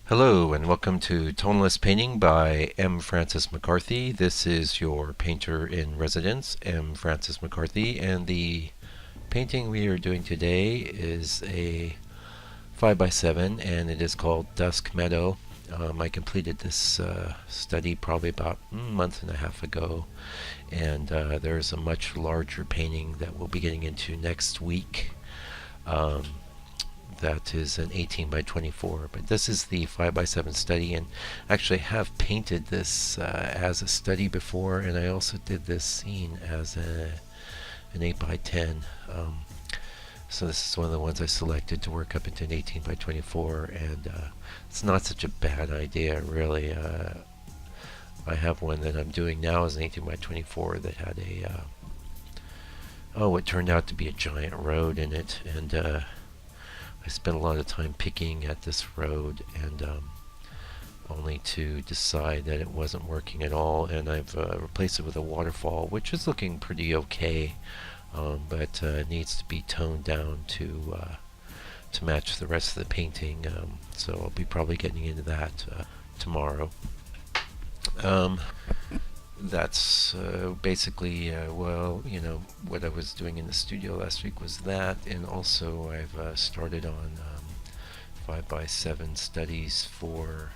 Hello and welcome to Tonalist Painting by M. Francis McCarthy. This is your painter in residence, M. Francis McCarthy, and the painting we are doing today is a 5x7 and it is called Dusk Meadow. I completed this study probably about a month and a half ago, and there's a much larger painting that we'll be getting into next week. Um, that is an 18 by 24, but this is the 5 by 7 study, and actually have painted this as a study before, and I also did this scene as an 8 by 10. So this is one of the ones I selected to work up into an 18 by 24, and it's not such a bad idea really. I have one that I'm doing now as an 18 by 24 that had it turned out to be a giant road in it, and I spent a lot of time picking at this road, and only to decide that it wasn't working at all, and I've replaced it with a waterfall, which is looking pretty okay, but needs to be toned down to match the rest of the painting. So I'll be probably getting into that tomorrow. Um, that's basically what I was doing in the studio last week was that, and also I've started on 5 by 7 studies for,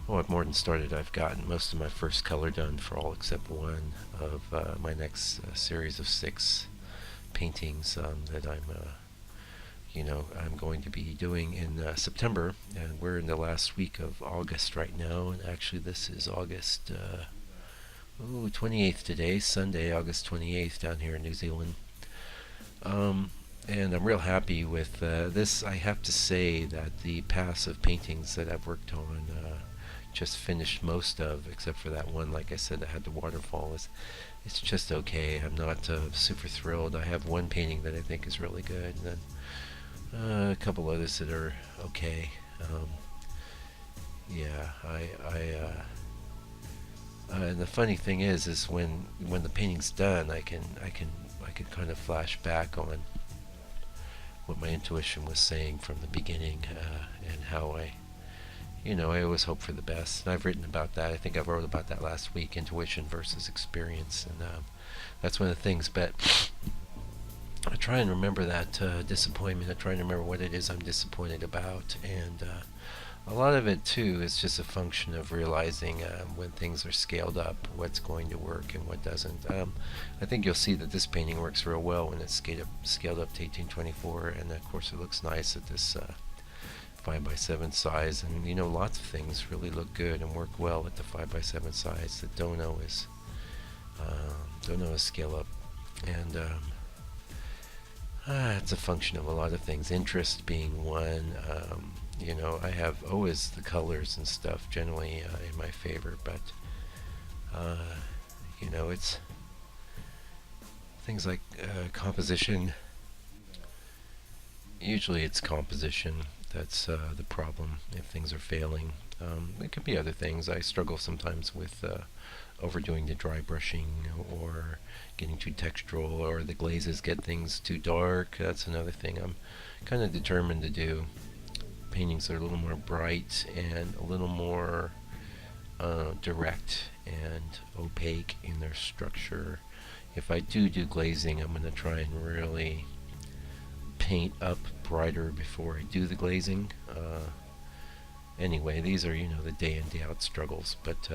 I've more than started. I've gotten most of my first color done for all except one of my next series of 6 paintings that I'm going to be doing in September, and we're in the last week of August right now, and actually this is August 28th today, Sunday, August 28th down here in New Zealand. And I'm real happy with this. I have to say that the pass of paintings that I've worked on, just finished most of, except for that one, like I said, that had the waterfall. It's just okay. I'm not super thrilled. I have one painting that I think is really good, and then a couple others that are okay. Yeah, and the funny thing is when the painting's done, I can kind of flash back on what my intuition was saying from the beginning, and how I always hope for the best. And I've written about that. I think I wrote about that last week, intuition versus experience, and that's one of the things. But I try and remember that disappointment. I try and remember what it is I'm disappointed about, and a lot of it too is just a function of realizing when things are scaled up, what's going to work and what doesn't. I think you'll see that this painting works real well when it's scaled up to 1824, and of course it looks nice at this 5 by 7 size, and lots of things really look good and work well at the 5 by 7 size. The dono is scale up, and it's a function of a lot of things, interest being one. I have always the colors and stuff generally in my favor, but it's things like composition. Usually it's composition that's the problem if things are failing. It could be other things. I struggle sometimes with overdoing the dry brushing, or getting too textural, or the glazes get things too dark. That's another thing I'm kind of determined to do. Paintings are a little more bright and a little more direct and opaque in their structure. If I do glazing, I'm going to try and really paint up brighter before I do the glazing. Anyway, these are the day in day out struggles, but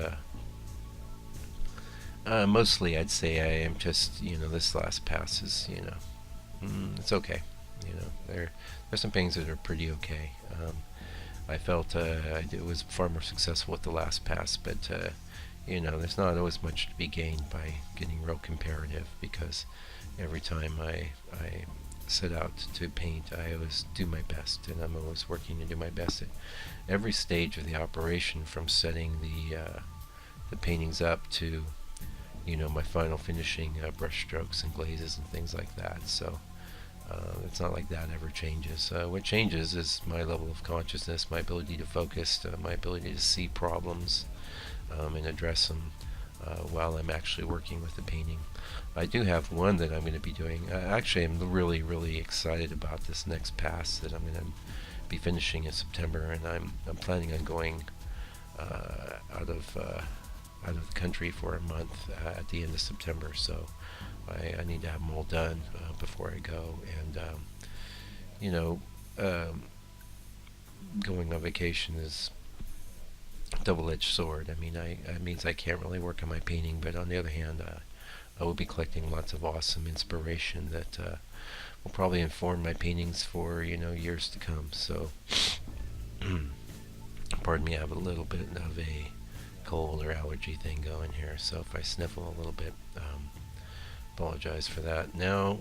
mostly I'd say I am just this last pass is it's okay. There's some things that are pretty okay. I felt it was far more successful with the last pass, but there's not always much to be gained by getting real comparative, because every time I set out to paint, I always do my best, and I'm always working to do my best at every stage of the operation, from setting the paintings up to my final finishing brush strokes and glazes and things like that. So it's not like that ever changes. What changes is my level of consciousness, my ability to focus, my ability to see problems and address them while I'm actually working with the painting. I do have one that I'm going to be doing. Actually, I'm really, really excited about this next pass that I'm going to be finishing in September, and I'm planning on going out of the country for a month at the end of September. So I need to have them all done before I go. And you know, um, going on vacation is a double-edged sword. I mean, it means I can't really work on my painting, but on the other hand, I will be collecting lots of awesome inspiration that will probably inform my paintings for years to come. So, pardon me, I have a little bit of a cold or allergy thing going here, so if I sniffle a little bit, apologize for that. Now,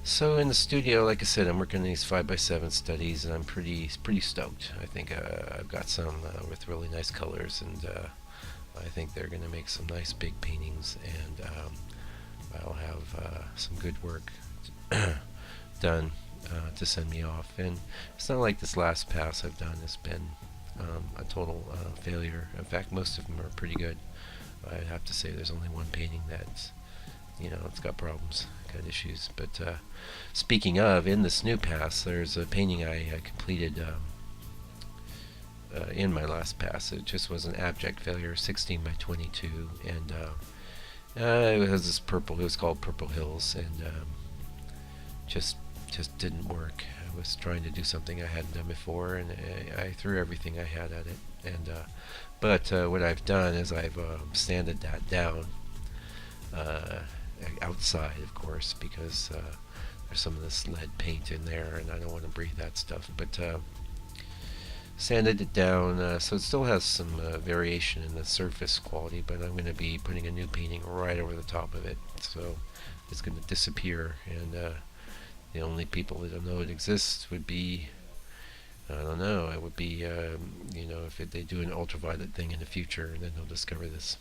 so in the studio, like I said, I'm working on these 5x7 studies, and I'm pretty stoked. I think I've got some with really nice colors, and I think they're going to make some nice big paintings, and I'll have some good work done to send me off. And it's not like this last pass I've done has been a total failure. In fact, most of them are pretty good. I'd have to say there's only one painting that's it's got problems, got issues. But speaking of, in this new pass, there's a painting I completed in my last pass. It just was an abject failure, 16 by 22, and it was this purple. It was called Purple Hills, and just didn't work. I was trying to do something I hadn't done before, and I threw everything I had at it. And but what I've done is I've sanded that down outside, of course, because there's some of this lead paint in there, and I don't want to breathe that stuff. But sanded it down, so it still has some variation in the surface quality, but I'm going to be putting a new painting right over the top of it, so it's going to disappear, and the only people that don't know it exists would be, I don't know, it would be, if they do an ultraviolet thing in the future, and then they'll discover this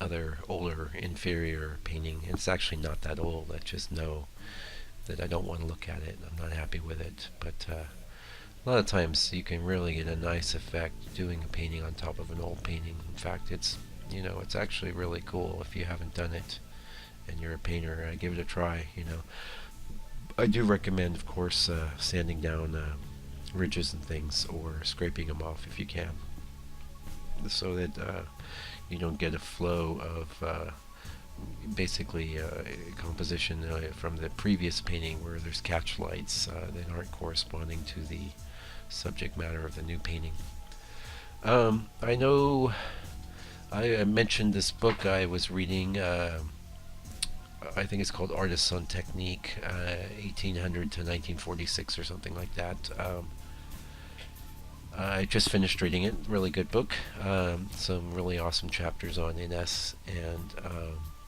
other older, inferior painting. It's actually not that old. I just know that I don't want to look at it. I'm not happy with it, but a lot of times you can really get a nice effect doing a painting on top of an old painting. In fact, it's actually really cool. If you haven't done it and you're a painter, give it a try. I do recommend, of course, sanding down ridges and things, or scraping them off if you can, so that you don't get a flow of basically composition from the previous painting where there's catch lights that aren't corresponding to the subject matter of the new painting. I know I mentioned this book I was reading. I think it's called Artists on Technique, 1800 to 1946 or something like that. I just finished reading it. Really good book. Some really awesome chapters on Innes and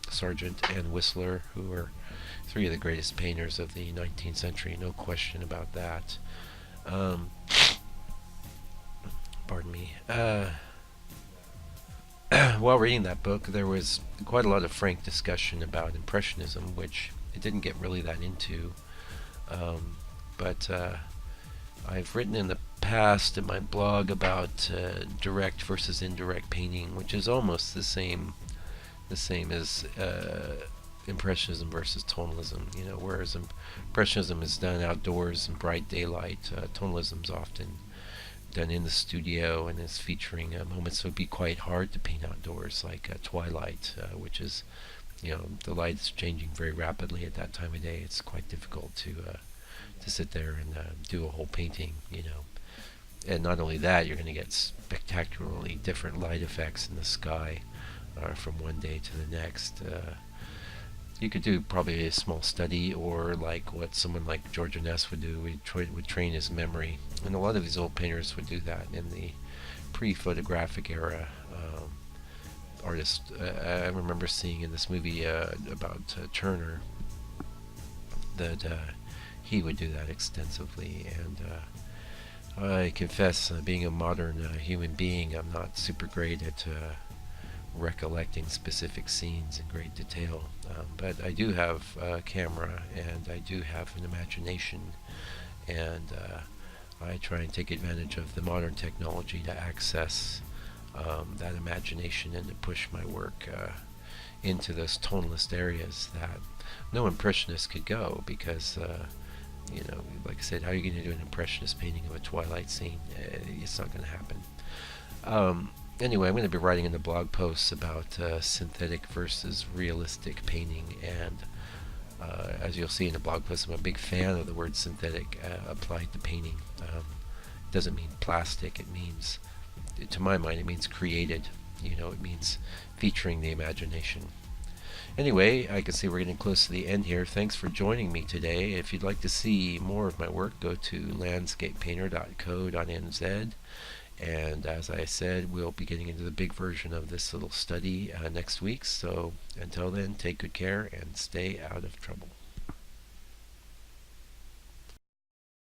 Sargent and Whistler, who are three of the greatest painters of the 19th century, no question about that. Pardon me. While reading that book, there was quite a lot of frank discussion about Impressionism, which it didn't get really that into. But I've written in the past in my blog about direct versus indirect painting, which is almost the same as Impressionism versus Tonalism. Whereas Impressionism is done outdoors in bright daylight, Tonalism's often done in the studio and is featuring moments that would be quite hard to paint outdoors, like twilight, which is, the light's changing very rapidly at that time of day. It's quite difficult to sit there and do a whole painting, And not only that, you're going to get spectacularly different light effects in the sky from one day to the next. You could do probably a small study, or like what someone like George Innes would do, would train his memory. And a lot of these old painters would do that in the pre-photographic era. Artists, I remember seeing in this movie about Turner that he would do that extensively. And I confess, being a modern human being, I'm not super great at recollecting specific scenes in great detail, but I do have a camera, and I do have an imagination, and I try and take advantage of the modern technology to access that imagination and to push my work into those tonalist areas that no impressionist could go, because like I said, how are you going to do an impressionist painting of a twilight scene? It's not going to happen. Um, anyway, I'm going to be writing in the blog posts about synthetic versus realistic painting, and as you'll see in the blog post, I'm a big fan of the word synthetic applied to painting. It doesn't mean plastic. It means, to my mind, it means created. It means featuring the imagination. Anyway, I can see we're getting close to the end here. Thanks for joining me today. If you'd like to see more of my work, go to landscapepainter.co.nz. And as I said, we'll be getting into the big version of this little study next week. So until then, take good care and stay out of trouble.